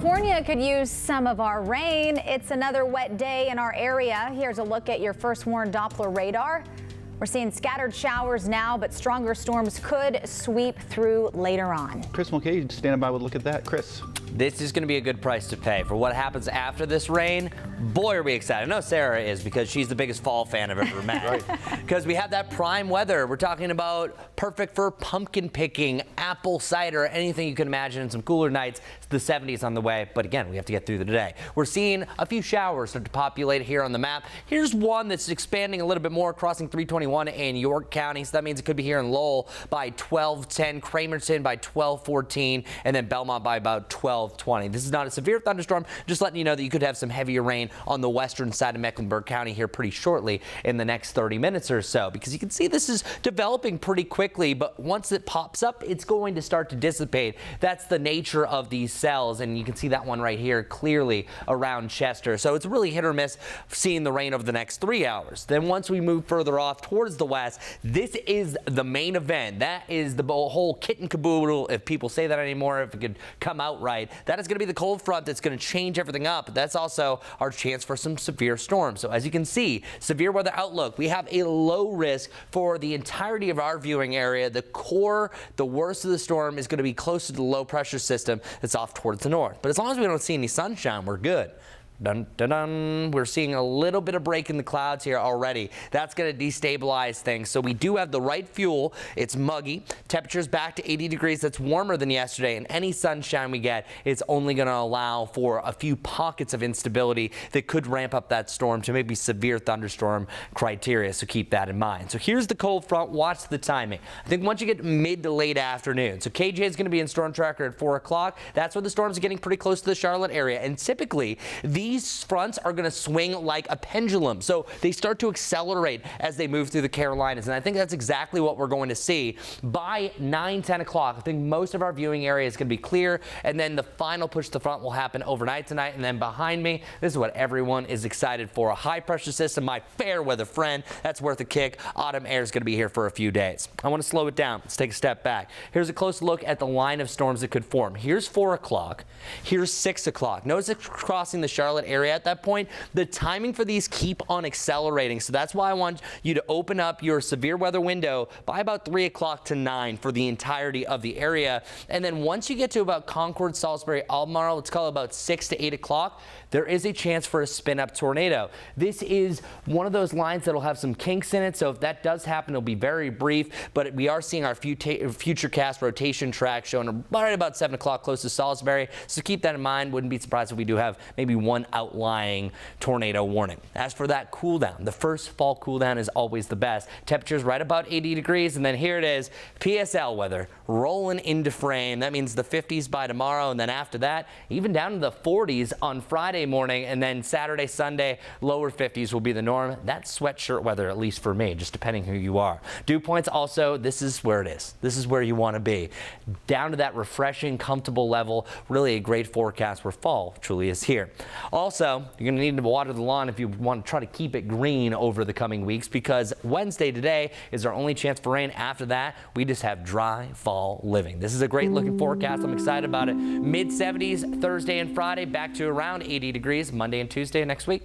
California could use some of our rain. It's another wet day in our area. Here's a look at your first warn Doppler radar. We're seeing scattered showers now, but stronger storms could sweep through later on. Chris Mulcahy standing by with a look at that. Chris. This is going to be a good price to pay for what happens after this rain. Boy, are we excited. I know Sarah is, because she's the biggest fall fan I've ever met. Because we have that prime weather. We're talking about perfect for pumpkin picking, apple cider, anything you can imagine, and some cooler nights. It's the 70s on the way, but again, we have to get through the day. We're seeing a few showers start to populate here on the map. Here's one that's expanding a little bit more, crossing 321 in York County, so that means it could be here in Lowell by 12:10, Cramerton by 12:14, and then Belmont by about 12:20. This is not a severe thunderstorm, just letting you know that you could have some heavier rain on the western side of Mecklenburg County here pretty shortly in the next 30 minutes or so, because you can see this is developing pretty quickly, but once it pops up, it's going to start to dissipate. That's the nature of these cells, and you can see that one right here clearly around Chester. So it's really hit or miss seeing the rain over the next 3 hours. Then once we move further off towards the west, this is the main event. That is the whole kit and caboodle, if people say that anymore, if it could come out right. That is going to be the cold front that's going to change everything up. But that's also our chance for some severe storms. So as you can see, severe weather outlook. We have a low risk for the entirety of our viewing area. The core, the worst of the storm, is going to be closer to the low pressure system that's off towards the north. But as long as we don't see any sunshine, we're good. Dun, dun, dun. We're seeing a little bit of break in the clouds here already. That's going to destabilize things. So we do have the right fuel. It's muggy. Temperatures back to 80 degrees. That's warmer than yesterday. And any sunshine we get is only going to allow for a few pockets of instability that could ramp up that storm to maybe severe thunderstorm criteria. So keep that in mind. So here's the cold front. Watch the timing. I think once you get mid to late afternoon. So KJ is going to be in Storm Tracker at 4 o'clock. That's where the storms are getting pretty close to the Charlotte area. And typically, these fronts are going to swing like a pendulum. So they start to accelerate as they move through the Carolinas. And I think that's exactly what we're going to see by 9-10 o'clock. I think most of our viewing area is going to be clear. And then the final push to the front will happen overnight tonight. And then behind me, this is what everyone is excited for. A high pressure system, my fair weather friend. That's worth a kick. Autumn air is going to be here for a few days. I want to slow it down. Let's take a step back. Here's a close look at the line of storms that could form. Here's 4 o'clock. Here's 6 o'clock. Notice it's crossing the Charlotte area at that point. The timing for these keep on accelerating. So that's why I want you to open up your severe weather window by about 3 o'clock to 9 for the entirety of the area. And then once you get to about Concord, Salisbury, Albemarle, let's call it about 6 to 8 o'clock, there is a chance for a spin-up tornado. This is one of those lines that will have some kinks in it, so if that does happen, it'll be very brief, but we are seeing our Futurecast rotation track showing right about 7 o'clock close to Salisbury, so keep that in mind. Wouldn't be surprised if we do have maybe one outlying tornado warning. As for that cool down, the first fall cool down is always the best. Temperatures right about 80 degrees, and then here it is, PSL weather rolling into frame. That means the 50s by tomorrow, and then after that, even down to the 40s on Friday morning, and then Saturday, Sunday, lower 50s will be the norm. That's sweatshirt weather, at least for me, just depending who you are. Dew points also, this is where it is. This is where you want to be. Down to that refreshing, comfortable level. Really a great forecast where fall truly is here. Also, you're going to need to water the lawn if you want to try to keep it green over the coming weeks, because Wednesday today is our only chance for rain. After that, we just have dry fall living. This is a great looking forecast. I'm excited about it. Mid 70s Thursday and Friday, back to around 80 degrees Monday and Tuesday next week.